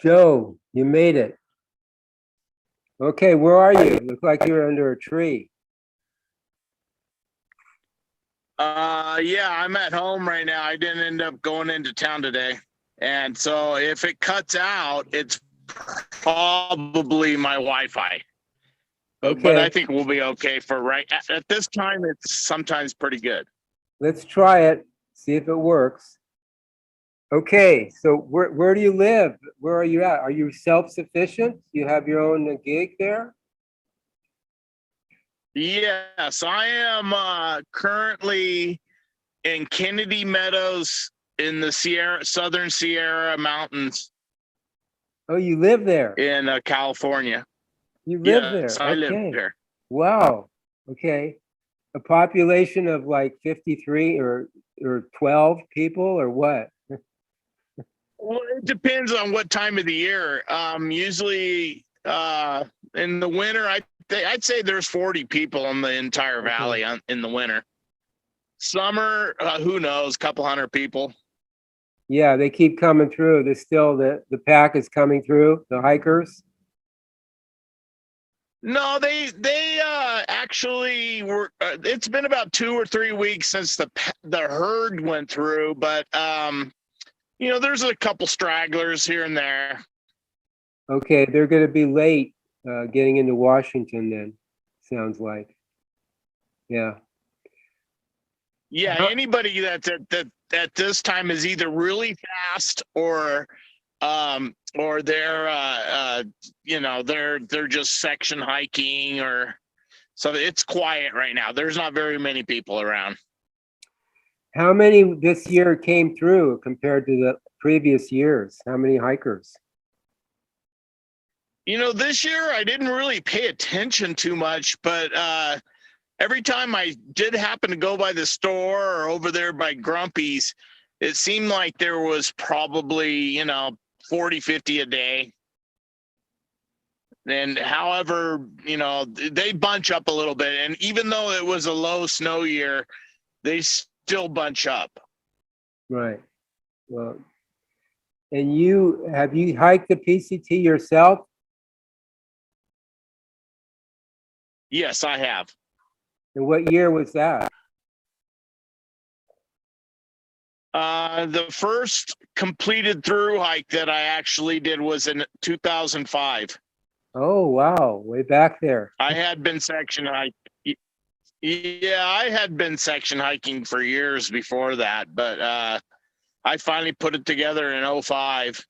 Joe, you made it. Okay, where are you? Look like you're under a tree. Yeah, I'm at home right now. I didn't end up going into town today. And so if it cuts out, it's probably my Wi-Fi. But I Okay, think we'll be okay for at this time. It's sometimes pretty good. let's try it, see if it works. Okay, so where do you live? Where are you at? Are you self-sufficient? You have your own gig there? Yes, I am currently in Kennedy Meadows in the Southern Sierra Mountains Oh, you live there. in California. You live Yes, there. I live Okay. there. Wow. Okay. A population of like 53 or 12 people or what? Well, it depends on what time of the year. Usually, in the winter, I'd say there's 40 people in the entire valley in the winter. Summer, who knows, couple hundred people. Yeah, they keep coming through. There's still the pack is coming through, the hikers. No, they actually were. It's been about 2 or 3 weeks since the herd went through, but there's a couple stragglers here and there. Okay, they're going to be late getting into Washington then, sounds like. Yeah. Yeah, anybody that's at this time is either really fast or they're they're just section hiking, or so it's quiet right now. There's not very many people around. How many this year came through compared to the previous years? How many hikers? This year I didn't really pay attention too much, but every time I did happen to go by the store or over there by Grumpy's, it seemed like there was probably 40, 50 a day. And however, they bunch up a little bit. And even though it was a low snow year, they still bunch up. Right. Well, and have you hiked the PCT yourself? Yes, I have. And what year was that? The first completed through hike that I actually did was in 2005. Oh, wow. Way back there. I had been section hiking. Yeah, I had been section hiking for years before that, but I finally put it together in 2005.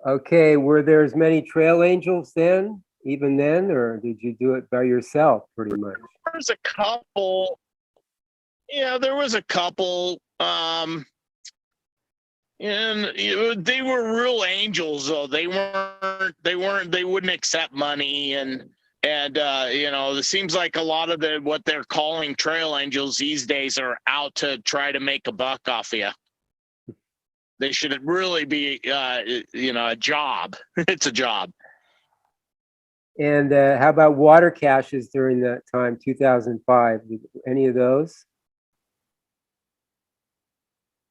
Okay, were there as many trail angels then, even then, or did you do it by yourself pretty much? There's a couple. Yeah, there was a couple. And they were real angels though. They wouldn't accept money, and it seems like a lot of what they're calling trail angels these days are out to try to make a buck off of you. They should really be a job. It's a job. And how about water caches during that time, 2005? Any of those?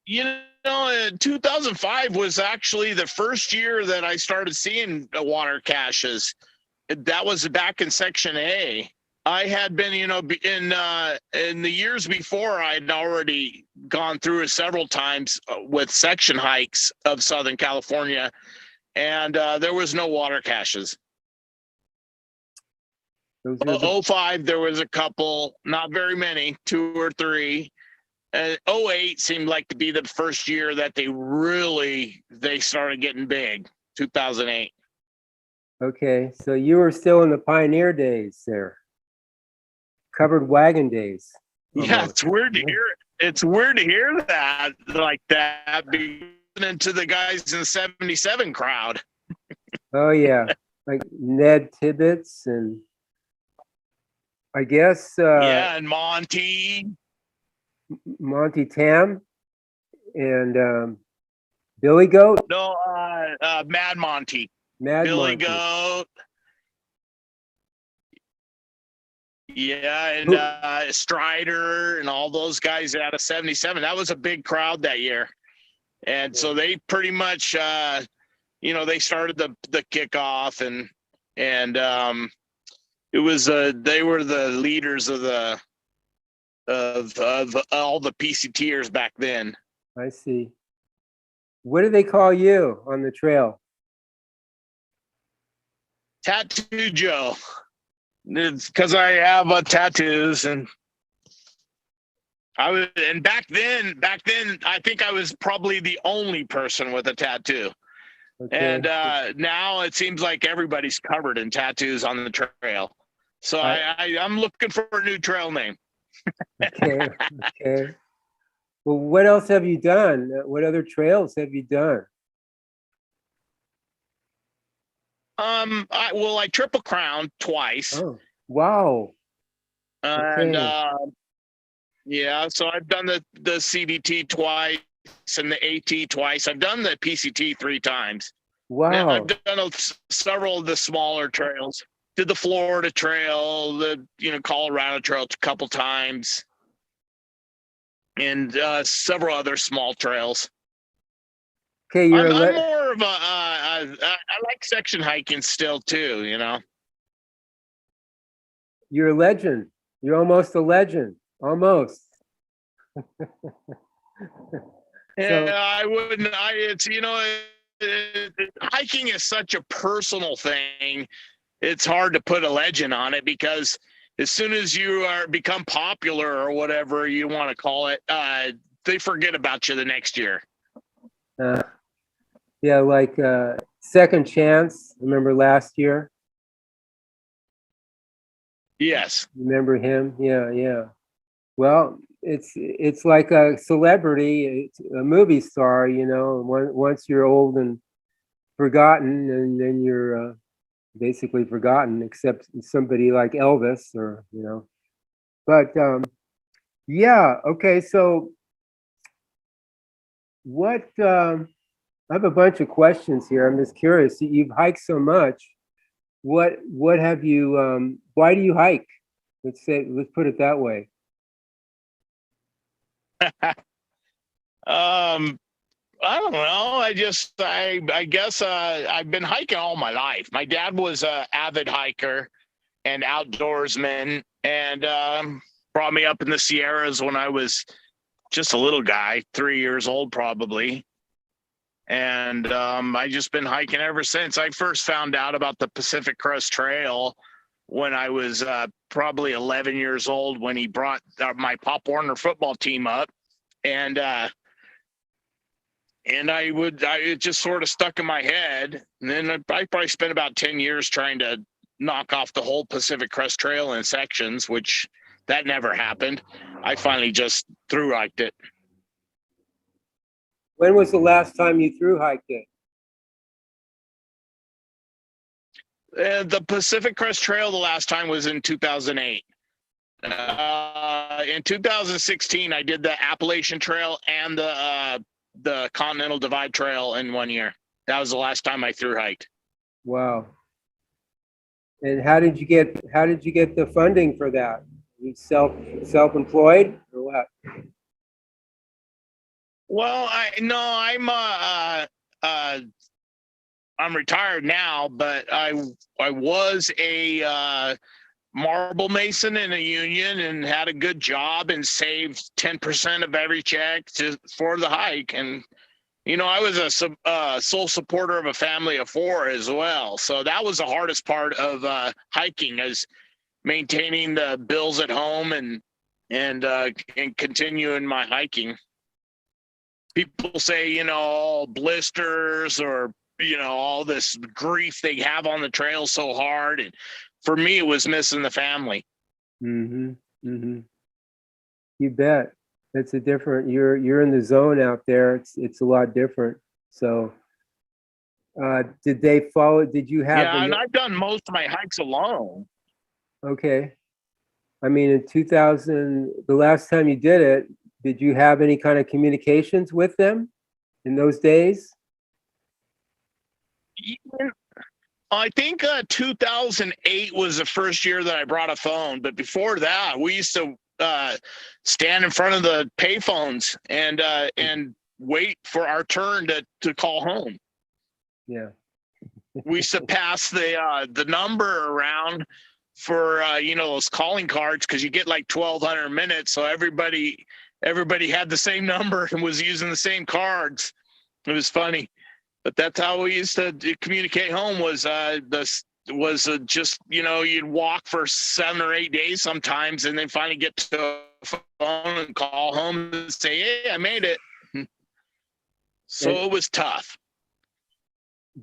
2005 was actually the first year that I started seeing water caches. That was back in Section A. I had been, in the years before, I'd already gone through it several times with section hikes of Southern California, and there was no water caches. 2005, there was a couple, not very many, 2 or 3. 2008 seemed like to be the first year that they started getting big. 2008. Okay, so you were still in the pioneer days there. Covered wagon days. Yeah, it's weird to hear it. It's weird to hear that like that, being into the guys in the 77 crowd. Oh yeah, like Ned Tibbetts and I guess and Monty Tam and Billy Goat. No, Mad Monty. Mad Billy Monty. Goat. Yeah, and Strider and all those guys out of 77. That was a big crowd that year. And so they pretty much they started the kickoff, and it was they were the leaders of all the PCTers back then. I see. What do they call you on the trail? Tattoo Joe. It's because I have tattoos, and back then I think I was probably the only person with a tattoo. Okay. And now it seems like everybody's covered in tattoos on the trail. So I'm looking for a new trail name. Okay. Okay. Well, what else have you done? What other trails have you done? I triple crowned twice. Oh, wow. And Okay. yeah, so I've done the CDT twice and the AT twice. I've done the PCT 3 times. Now I've Wow. done several of the smaller trails. Did the Florida Trail, the Colorado Trail a couple times, and several other small trails. Okay, you're I'm more of I like section hiking still too. You're a legend. You're almost a legend. Almost. Yeah, I wouldn't. It's hiking is such a personal thing. It's hard to put a legend on it because as soon as you become popular or whatever you want to call it, they forget about you the next year. Yeah, like Second Chance. Remember last year? Yes. Remember him? Yeah, yeah. Well, it's like a celebrity, it's a movie star, once you're old and forgotten, and then you're basically forgotten, except somebody like Elvis But yeah, okay, so what I have a bunch of questions here. I'm just curious. You've hiked so much. What have you why do you hike? Let's put it that way. I don't know. I guess I've been hiking all my life. My dad was a avid hiker and outdoorsman, and brought me up in the Sierras when I was just a little guy, 3 years old probably. And I just been hiking ever since. I first found out about the Pacific Crest Trail when I was probably 11 years old, when he brought my Pop Warner football team up, and it just sort of stuck in my head. And then I probably spent about 10 years trying to knock off the whole Pacific Crest Trail in sections, which that never happened. I finally just through hiked it. When was the last time you through hiked it? The Pacific Crest Trail the last time was in 2008. In 2016, I did the Appalachian Trail and the Continental Divide Trail in 1 year. That was the last time I through hiked. Wow. And how did you get the funding for that? You self-employed or what? Well, I'm retired now, but I was a marble mason in a union and had a good job and saved 10% of every check for the hike. And I was a sole supporter of a family of 4 as well. So that was the hardest part of hiking, is maintaining the bills at home and continuing my hiking. People say, all blisters or, all this grief they have on the trail so hard. And for me, it was missing the family. Mm-hmm. Mm-hmm. You bet. It's a different, you're in the zone out there. It's a lot different. So did you have Yeah, and I've done most of my hikes alone. Okay. I mean, in 2000, the last time you did it, did you have any kind of communications with them in those days? I think 2008 was the first year that I brought a phone, but before that, we used to stand in front of the payphones and wait for our turn to call home. Yeah. We used to pass the number around for those calling cards, because you get like 1,200 minutes, so everybody had the same number and was using the same cards. It was funny, but that's how we used to communicate home. Just you'd walk for 7 or 8 days sometimes, and then finally get to a phone and call home and say, "Hey, I made it." So And it was tough.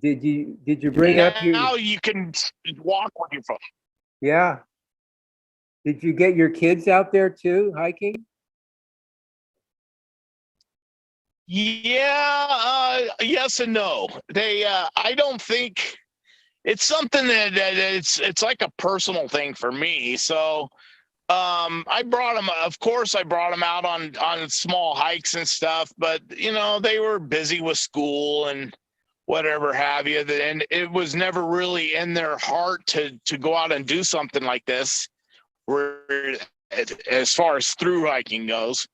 did you bring up Now your, you can walk with your phone. yeah. Did you get your kids out there too, hiking? Yeah, yes and no. I don't think it's something that it's like a personal thing for me. So, I brought them. Of course, I brought them out on small hikes and stuff, but they were busy with school and whatever have you. And it was never really in their heart to go out and do something like this, where as far as through hiking goes.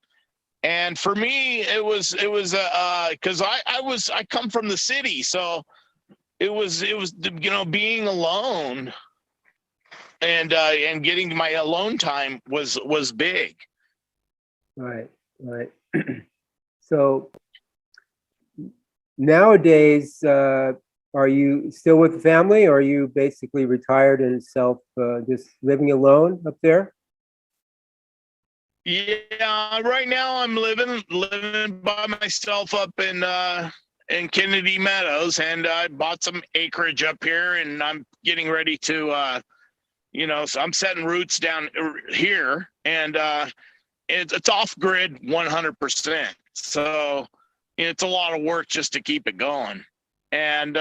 And for me, it was because I come from the city, so it was being alone and getting my alone time was big. Right, right. So nowadays, are you still with the family, or are you basically retired and just living alone up there? Yeah, right now I'm living by myself up in Kennedy Meadows, and I bought some acreage up here, and I'm getting ready to so I'm setting roots down here, and it's off grid 100%. So it's a lot of work just to keep it going, and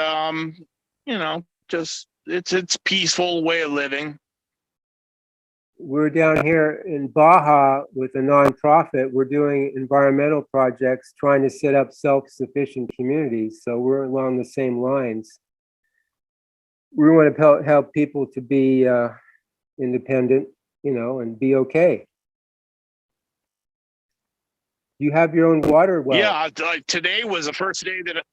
just it's peaceful way of living. We're down here in Baja with a nonprofit. We're doing environmental projects, trying to set up self-sufficient communities. So we're along the same lines. We want to help people to be independent, and be okay. You have your own water well. Yeah, today was the first day that.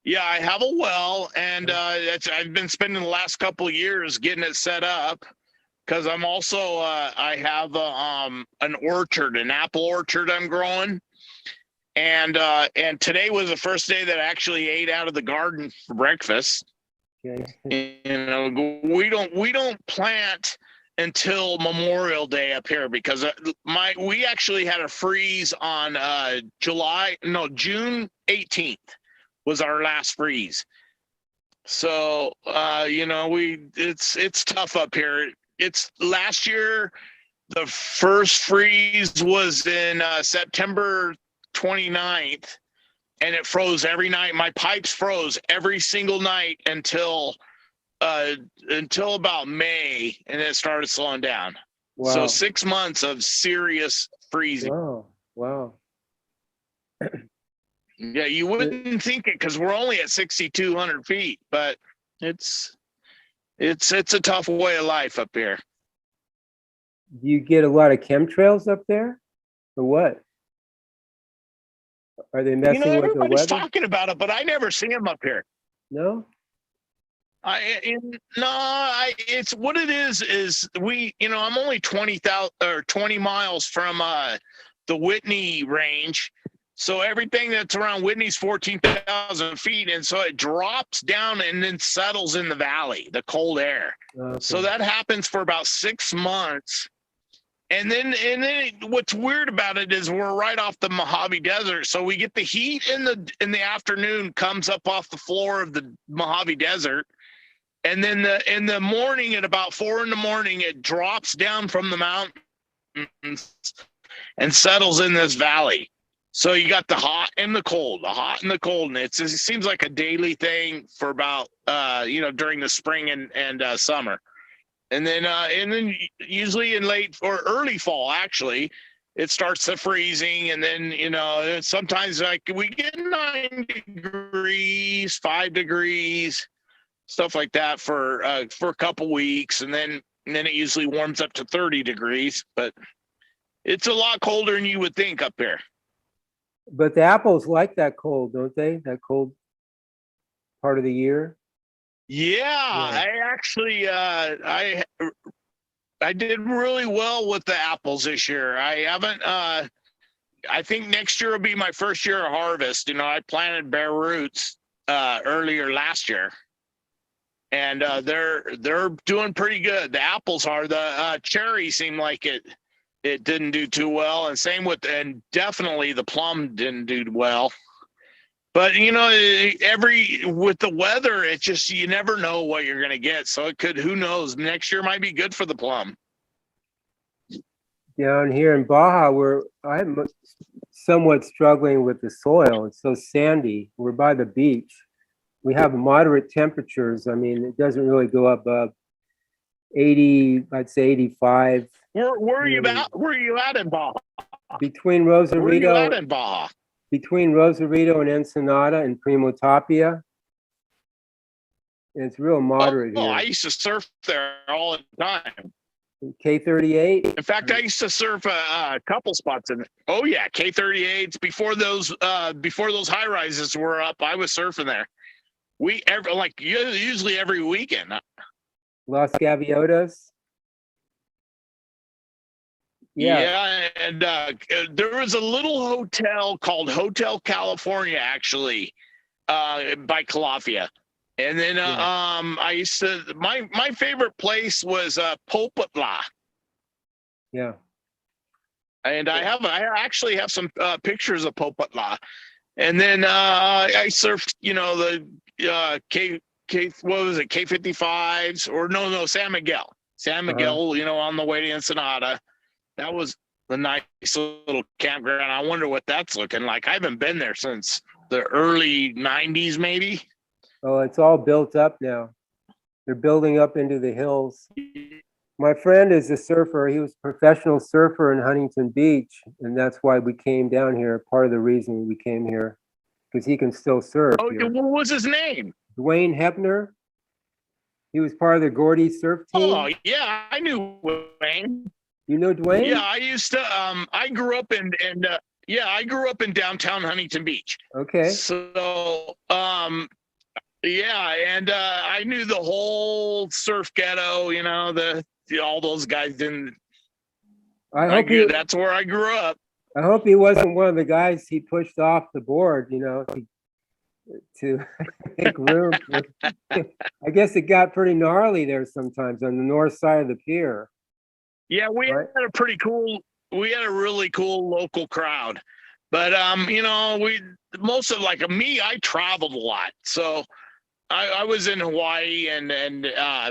Yeah, I have a well, and I've been spending the last couple of years getting it set up, because I'm also I have an orchard, an apple orchard I'm growing, and today was the first day that I actually ate out of the garden for breakfast. Okay. We don't plant until Memorial Day up here, because we actually had a freeze on June 18th was our last freeze. So it's tough up here. It's last year, the first freeze was in September 29th, and it froze every night. My pipes froze every single night until about May, and it started slowing down. Wow. So 6 months of serious freezing. Wow. Yeah, you wouldn't think it, because we're only at 6,200 feet, but it's a tough way of life up here. Do you get a lot of chemtrails up there, or what? Are they messing with the Everybody's weather? talking about it, but I never see them up here. No? It's what it is I'm only 20 miles from the Whitney range. So everything that's around Whitney's 14,000 feet. And so it drops down and then settles in the valley, the cold air. Okay. So that happens for about 6 months. And then what's weird about it is we're right off the Mojave Desert. So we get the heat in the afternoon, comes up off the floor of the Mojave Desert. And then in the morning, at about 4 in the morning, it drops down from the mountains and settles in this valley. So you got the hot and the cold, and it seems like a daily thing for about during the spring and summer, and then usually in late or early fall, actually, it starts to freezing, and then sometimes like we get 9 degrees, 5 degrees, stuff like that for a couple weeks, and then it usually warms up to 30 degrees, but it's a lot colder than you would think up here. But the apples like that cold, don't they? That cold part of the year? Yeah, I actually I did really well with the apples this year. I haven't I think next year will be my first year of harvest. You know, I planted bare roots earlier last year, and they're doing pretty good. The apples are. The cherries seem like it didn't do too well, and same with, and definitely the plum didn't do well. But you know, with the weather, it just, you never know what you're gonna get. So it could, who knows? Next year might be good for the plum. Down here in Baja, I'm somewhat struggling with the soil. It's so sandy. We're by the beach. We have moderate temperatures. I mean, it doesn't really go above 80, I'd say 85. Where are you at? Where are you at in Baja? Between Where are you at Rosarito, in Baja? between Rosarito and Ensenada and Primo Tapia. And it's real moderate Oh, here. I used to surf there all the time. K38. In fact, I used to surf a couple spots in it. Oh yeah, K38s before those high rises were up. I was surfing there. Usually every weekend. Las Gaviotas. Yeah, and there was a little hotel called Hotel California, actually, by Calafia. And then I used to, my favorite place was Popotla. Yeah. And I actually have some pictures of Popotla. And then I surfed, you know, the what was it, K55s, or no, San Miguel. San Miguel, you know, on the way to Ensenada. That was a nice little campground. I wonder what that's looking like. I haven't been there since the early 90s, maybe. Oh, it's all built up now. They're building up into the hills. My friend is a surfer. He was a professional surfer in Huntington Beach, and that's why we came down here. Part of the reason we came here, because he can still surf. Oh, here. what was his name? Dwayne Hepner. He was part of the Gordy surf team. Oh, yeah, I knew Dwayne. You know Dwayne? Yeah, I used to. I grew up in downtown Huntington Beach. Okay. So, yeah, and I knew the whole surf ghetto. You know, all those guys didn't. That's where I grew up. I hope he wasn't one of the guys he pushed off the board. You know, to make room. I guess it got pretty gnarly there sometimes on the north side of the pier. Yeah, we had a really cool local crowd. But you know, I traveled a lot. So I was in Hawaii and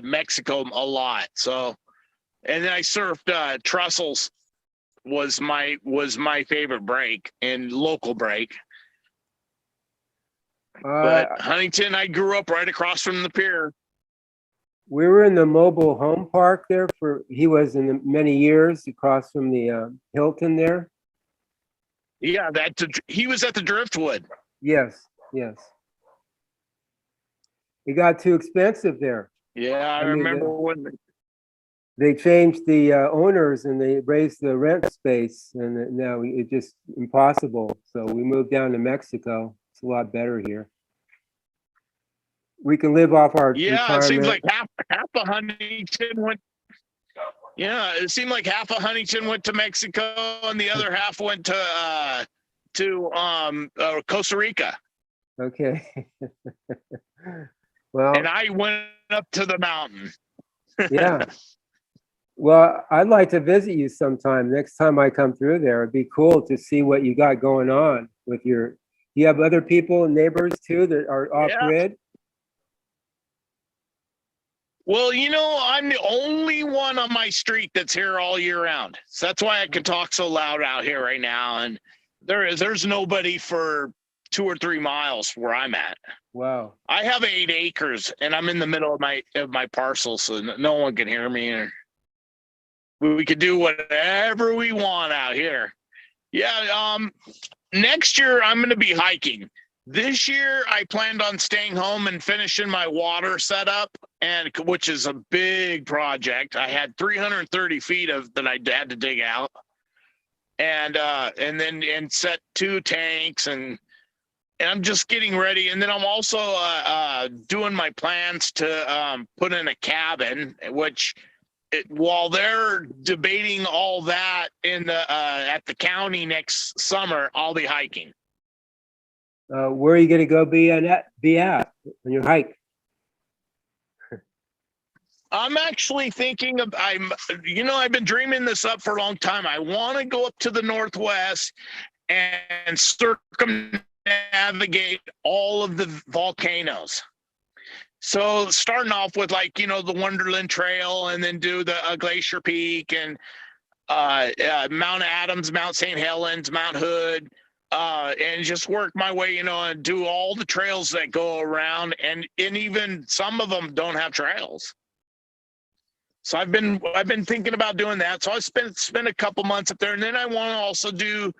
Mexico a lot. So, and then I surfed Trussell's was my favorite break and local break. But Huntington, I grew up right across from the pier. We were in the mobile home park there he was in many years across from the Hilton there. Yeah, he was at the Driftwood. Yes. It got too expensive there. Yeah, I remember when they changed the owners and they raised the rent space, and now it's just impossible. So we moved down to Mexico. It's a lot better here. We can live off our retirement. It seems like half of Huntington went. Yeah, it seemed like half of Huntington went to Mexico, and the other half went to Costa Rica. Okay. Well, and I went up to the mountain. Yeah. Well, I'd like to visit you sometime. Next time I come through there, it'd be cool to see what you got going on with do you have other people and neighbors too that are off grid? Well, you know, I'm the only one on my street that's here all year round. So that's why I can talk so loud out here right now. And there's nobody for 2 or 3 miles where I'm at. Wow. I have 8 acres and I'm in the middle of my parcel, so no one can hear me. Or we could do whatever we want out here. Yeah. Next year I'm going to be hiking. This year, I planned on staying home and finishing my water setup, which is a big project. I had 330 feet that I had to dig out, and then set 2 tanks, and I'm just getting ready. And then I'm also doing my plans to put in a cabin, which while they're debating all that in the at the county next summer, I'll be hiking. Where are you going to go be at on your hike? I'm actually thinking of, I've been dreaming this up for a long time. I want to go up to the Northwest and circumnavigate all of the volcanoes. So starting off with the Wonderland Trail, and then do the Glacier Peak and Mount Adams, Mount St. Helens, Mount Hood, and just work my way, and do all the trails that go around, and even some of them don't have trails. So I've been thinking about doing that. So I spent a couple months up there, and then I want to also do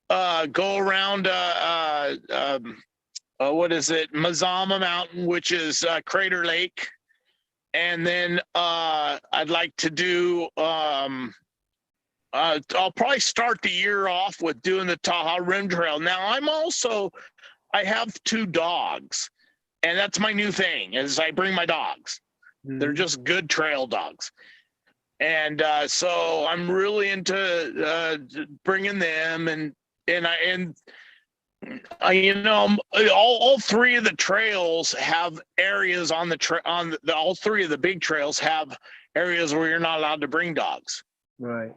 go around what is it, Mazama Mountain, which is Crater Lake, and then I'd like to do I'll probably start the year off with doing the Tahoe Rim Trail. Now I have 2 dogs, and that's my new thing is I bring my dogs. They're just good trail dogs. And so I'm really into bringing them, and all 3 of the trails have areas on all 3 of the big trails have areas where you're not allowed to bring dogs. Right.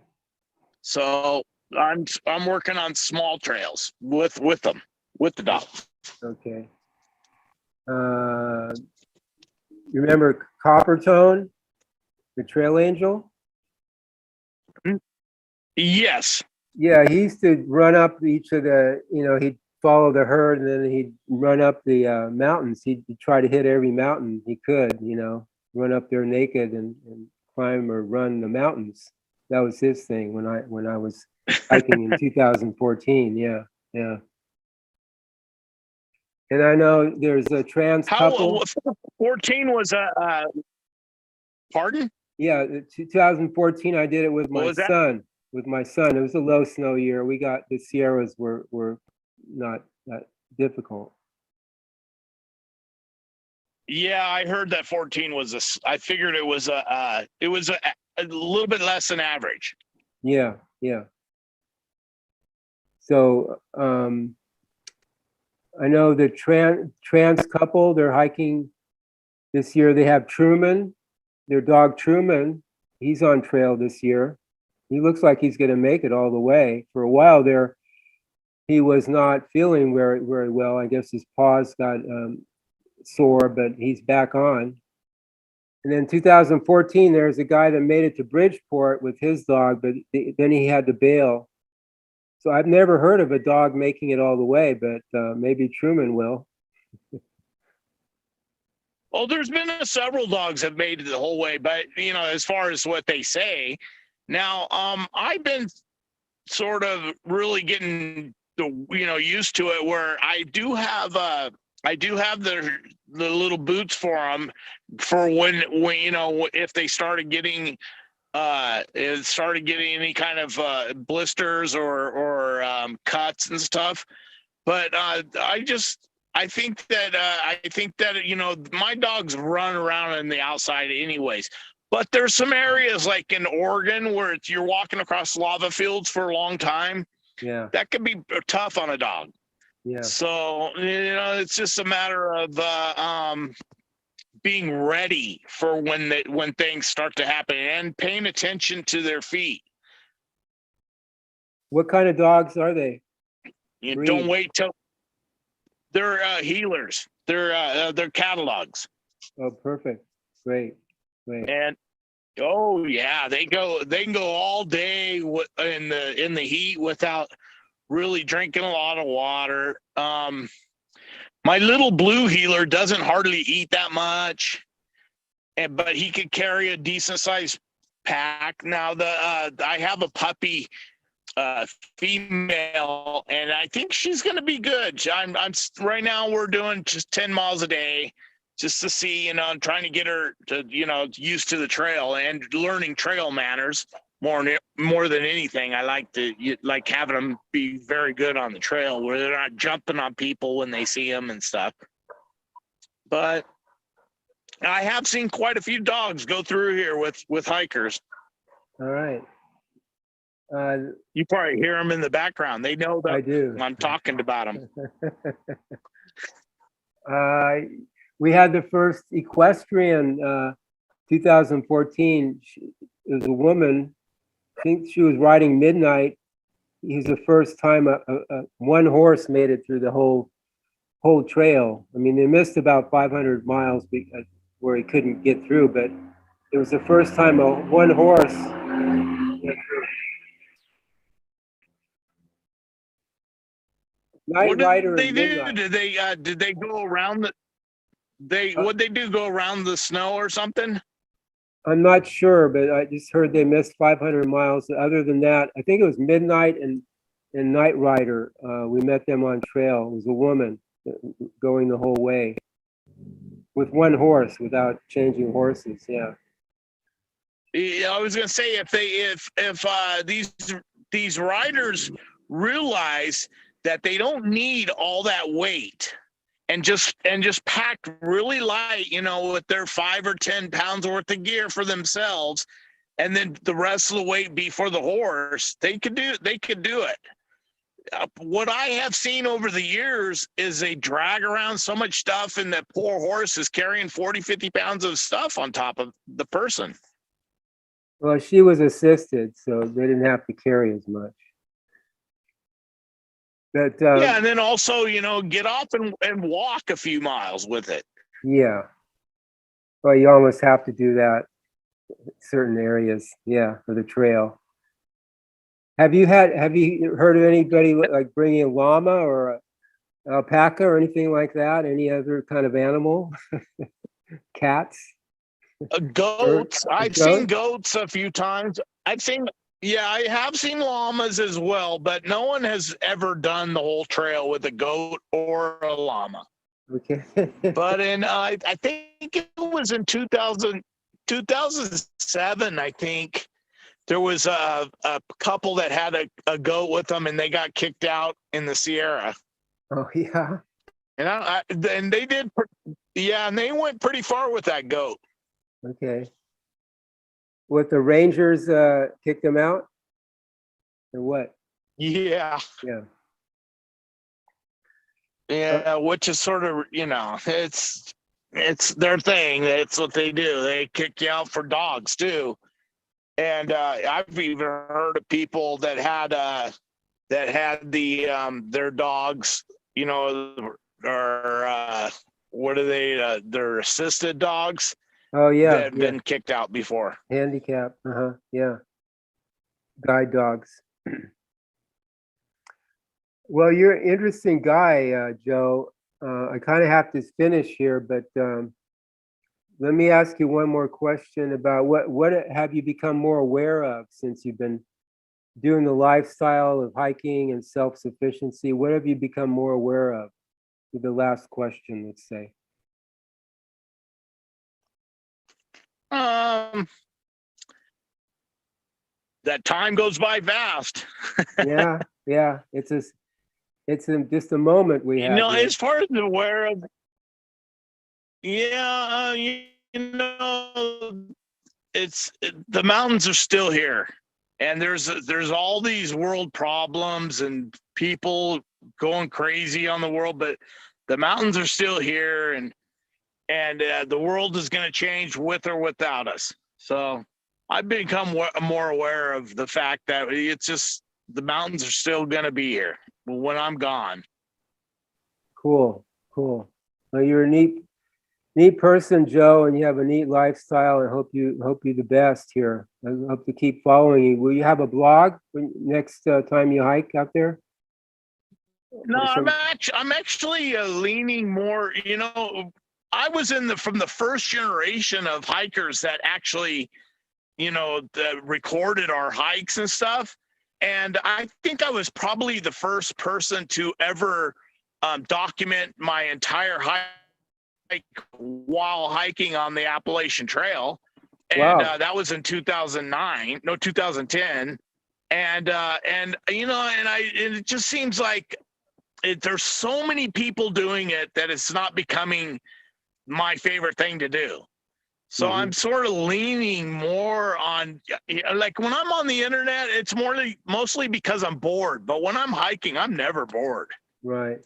So I'm working on small trails with them, with the dogs. Okay. You remember Coppertone, the trail angel? Yes. Yeah, he used to run up each of the, he'd follow the herd, and then he'd run up the mountains. He'd try to hit every mountain he could, run up there naked and climb or run the mountains. That was his thing when I was hiking in 2014. Yeah. And I know there's a trans couple. 14 was a pardon? Yeah, 2014 I did it with my son. With my son, it was a low snow year. The Sierras were not that difficult. Yeah, I heard that 14 was I figured it was a little bit less than average. Yeah. So I know the trans couple, they're hiking this year. They have Truman, their dog Truman. He's on trail this year. He looks like he's going to make it all the way. For a while there, he was not feeling very, very well. I guess his paws got sore, but he's back on. And then 2014, there's a guy that made it to Bridgeport with his dog, but then he had to bail. So I've never heard of a dog making it all the way, but maybe Truman will. Well, there's been several dogs have made it the whole way, but as far as what they say, now I've been sort of really getting used to it, where I do have the little boots for them for when if they started getting any kind of blisters or cuts and stuff. But I think that my dogs run around in the outside anyways. But there's some areas like in Oregon where you're walking across lava fields for a long time. Yeah, that could be tough on a dog. Yeah. So it's just a matter of being ready for when things start to happen, and paying attention to their feet. What kind of dogs are they? You don't wait till they're healers. They're catalogs. Oh, perfect. Great. And oh yeah, they can go all day in the heat without really drinking a lot of water. My little blue healer doesn't hardly eat that much, but he could carry a decent sized pack. Now I have a puppy female, and I think she's going to be good. I'm right now we're doing just 10 miles a day just to see, I'm trying to get her to, used to the trail and learning trail manners. more than anything. I like having them be very good on the trail where they're not jumping on people when they see them and stuff. But I have seen quite a few dogs go through here with hikers. All right. You probably hear them in the background. They know that I do. I'm talking about them. We had the first equestrian 2014. It was a woman. I think she was riding Midnight. It was the first time one horse made it through the whole trail. I mean, they missed about 500 miles where he couldn't get through, but it was the first time one horse went through. Night Rider they and do? Midnight. Did they go around what'd they do? Go around the snow or something? I'm not sure, but I just heard they missed 500 miles. Other than that, I think it was Midnight and Night Rider. We met them on trail. It was a woman going the whole way with one horse without changing horses. Yeah. I was gonna say if these riders realize that they don't need all that weight and just pack really light, with their 5 or 10 pounds worth of gear for themselves, and then the rest of the weight be for the horse, they could do it. What I have seen over the years is they drag around so much stuff, and that poor horse is carrying 40, 50 pounds of stuff on top of the person. Well, she was assisted, so they didn't have to carry as much. But yeah, and then also, get off and walk a few miles with it. Yeah. Well, you almost have to do that in certain areas, yeah, for the trail. Have you heard of anybody like bringing a llama or a alpaca or anything like that? Any other kind of animal? Cats? Goats. I've seen goats a few times. I have seen llamas as well, but no one has ever done the whole trail with a goat or a llama. Okay. But I think it was in 2007, I think there was a couple that had a goat with them, and they got kicked out in the Sierra. Oh, yeah. And they did, and they went pretty far with that goat. Okay. What, the Rangers kicked them out? Or what? Yeah. Yeah. Yeah, which is sort of, it's their thing. It's what they do. They kick you out for dogs too. And I've even heard of people that had their dogs, or what are they? They're assisted dogs. Oh, yeah. That have been kicked out before. Handicap. Yeah. Guide dogs. Well, you're an interesting guy, Joe. I kind of have to finish here, but let me ask you one more question about what have you become more aware of since you've been doing the lifestyle of hiking and self-sufficiency? What have you become more aware of? The last question, let's say. That time goes by fast. Yeah. It's just a moment we have. As far as aware of, the mountains are still here, and there's all these world problems and people going crazy on the world, but the mountains are still here, and the world is going to change with or without us. So I've become more aware of the fact that it's just the mountains are still going to be here when I'm gone. Cool. Well, you're a neat person, Joe, and you have a neat lifestyle. I hope you the best here. I hope to keep following you. Will you have a blog next time you hike out there? No, I'm actually leaning more. I was from the first generation of hikers that actually, that recorded our hikes and stuff. And I think I was probably the first person to ever document my entire hike while hiking on the Appalachian Trail. And Wow. that was in 2009, no, 2010. And you know, and it just seems like there's so many people doing it that it's not becoming my favorite thing to do. So Mhm. I'm sort of leaning more on, like when I'm on the internet, it's mostly because I'm bored. But when I'm hiking, I'm never bored. Right.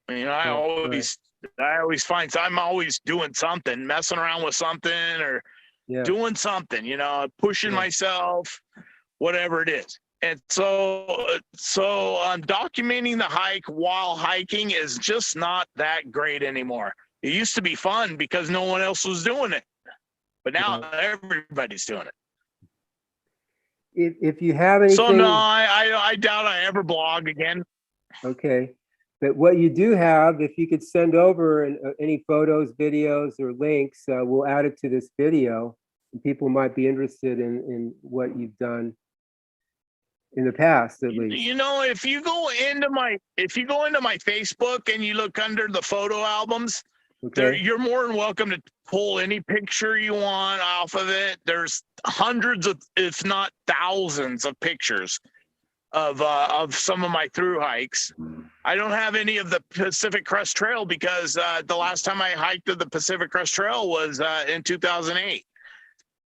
You know, Right. I always find I'm always doing something, messing around with something or Yeah. doing something, you know, pushing Yeah. myself, whatever it is. And so documenting the hike while hiking is just not that great anymore. It used to be fun because no one else was doing it, but now Right. everybody's doing it. If you have So no, anything, I doubt I ever blog again. okay. But what you do have, if you could send over any photos, videos, or links, we'll add it to this video. And people might be interested in what you've done in the past, at least. You know, if you go into my Facebook and you look under the photo albums, there Okay. you're more than welcome to pull any picture you want off of it. There's hundreds of, if not thousands of pictures of some of my through hikes. I don't have any of the Pacific Crest Trail because the last time I hiked the Pacific Crest Trail was in 2008.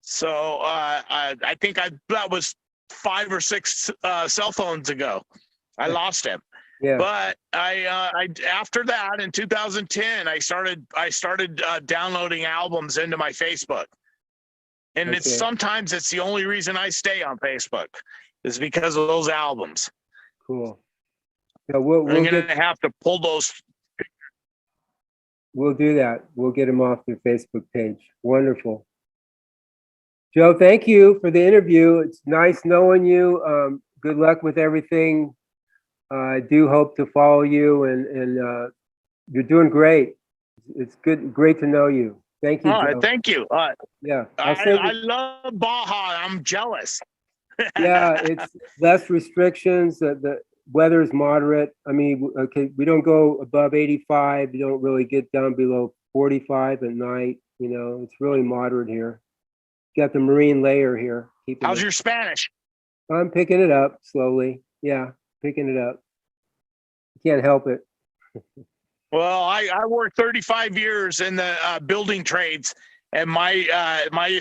So I think that was 5 or 6 cell phones ago. I lost him. Yeah. But I after that in 2010, I started downloading albums into my Facebook, and Okay. sometimes it's the only reason I stay on Facebook is because of those albums. Cool. Yeah, we'll I'm gonna get. have to pull those. We'll do that. We'll get them off their Facebook page. Wonderful. Joe, thank you for the interview. It's nice knowing you. Good luck with everything. I do hope to follow you, and you're doing great. It's great to know you. Thank you, Joe. Thank you. Yeah, I'll send I you. love Baja. I'm jealous. Yeah, it's less restrictions. The weather is moderate. I mean, okay, we don't go above 85. We don't really get down below 45 at night. You know, it's really moderate here. Got the marine layer here. How's your Spanish? I'm picking it up slowly. Yeah, picking it up. Can't help it. Well, I worked 35 years in the building trades, and my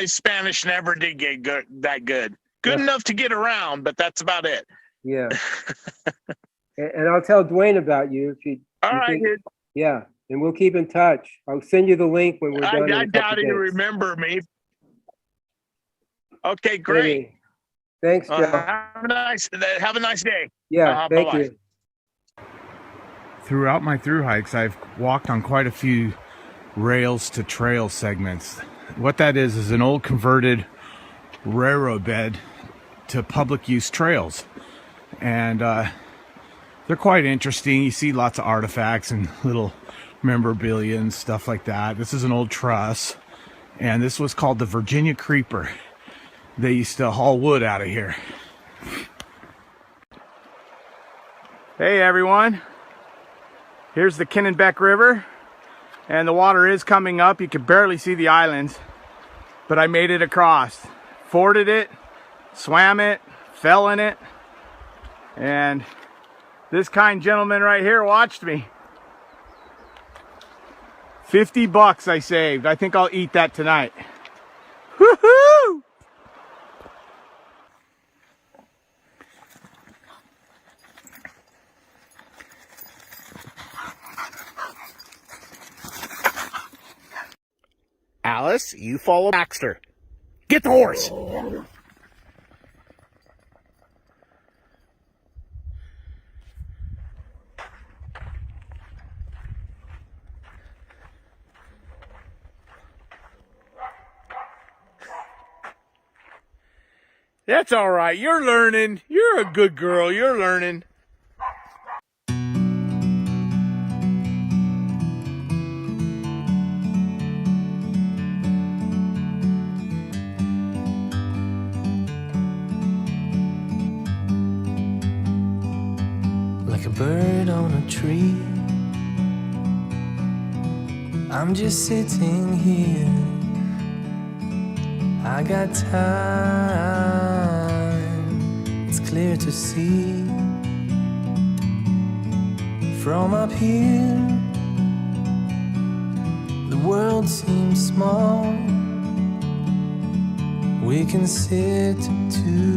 Spanish never did get that good. Good enough to get around, but that's about it. Yeah. And I'll tell Dwayne about you if you. All right. Yeah, and we'll keep in touch. I'll send you the link when we're done. I doubt you remember me. Okay, great. Maybe. Thanks, Joe. Have a nice day. Yeah, thank you. Throughout my through hikes, I've walked on quite a few rails to trail segments. What that is an old converted railroad bed to public use trails. And they're quite interesting. You see lots of artifacts and little memorabilia and stuff like that. This is an old truss, and this was called the Virginia Creeper. They used to haul wood out of here. Hey everyone, here's the Kennebec River, and the water is coming up. You can barely see the islands, but I made it across. Forded it, swam it, fell in it, and this kind gentleman right here watched me. 50 bucks I saved. I think I'll eat that tonight. Woohoo! Alice, you follow Baxter. Get the horse! That's all right. You're learning. You're a good girl. You're learning. Like a bird on a tree, I'm just sitting here. I got time, it's clear to see. From up here, the world seems small. We can sit together